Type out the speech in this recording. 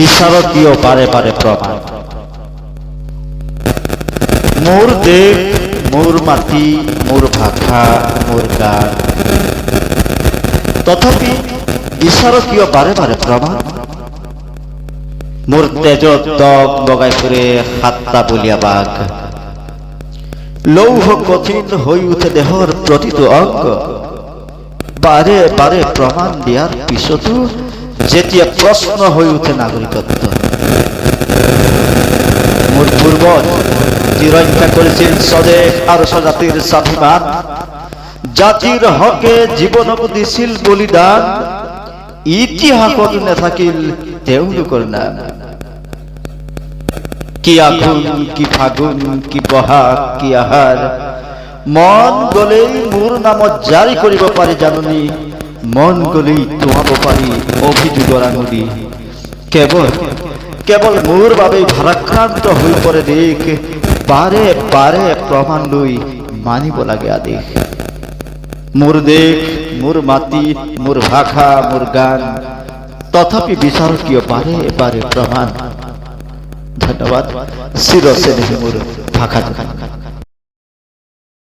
বিচারকীয় বারে বারে প্রমাণ। মোর দেশ, মোর মাটি, মোর ভাষা, মোর গান, তথাপি বিচারকীয় বারে বারে প্রমাণ। মোর তেজত দগ বগাই ফুরে হাত্তা বলিয়া বাঘ, লৌহ কঠিন হয়ে উঠে দেহর প্রতিত অঙ্গ। বারে বারে প্রমাণ দিয়ার পিছতো যেতিয়া প্রশ্ন হয়ে উঠে নাগরিকত্ব। মোর পূর্বজ যি রক্ষা করেছিল স্বদেশ আর স্বজাতির স্বাভিমান, জাতির হকে জীবনক দিছিল বলিদান, ইতিহাসত নাথাকিল তেওঁলোকৰ নাম। কি আঘোণ, কি ফাগুন, কি বহাগ, কি আহাৰ, মন গলেই মোৰ নামত জাৰি কৰিব পাৰি জাননী, মন গলেই তোহাব পাৰি অভিযোগৰ আঙুলি। কেৱল কেৱল মোৰ বাবেই ভাৰাক্ৰান্ত হৈ পৰে দেশ, বাৰে বাৰে প্ৰমাণ লৈ মানিব লাগে আদেশ। মোর দেশ, মোর মাটি, মোর ভাষা, মোর গান, তথাপি বিচারকীয় বারে বারে প্রমাণ। ধন্যবাদ। চিরস্নেহী মোর ভাষা।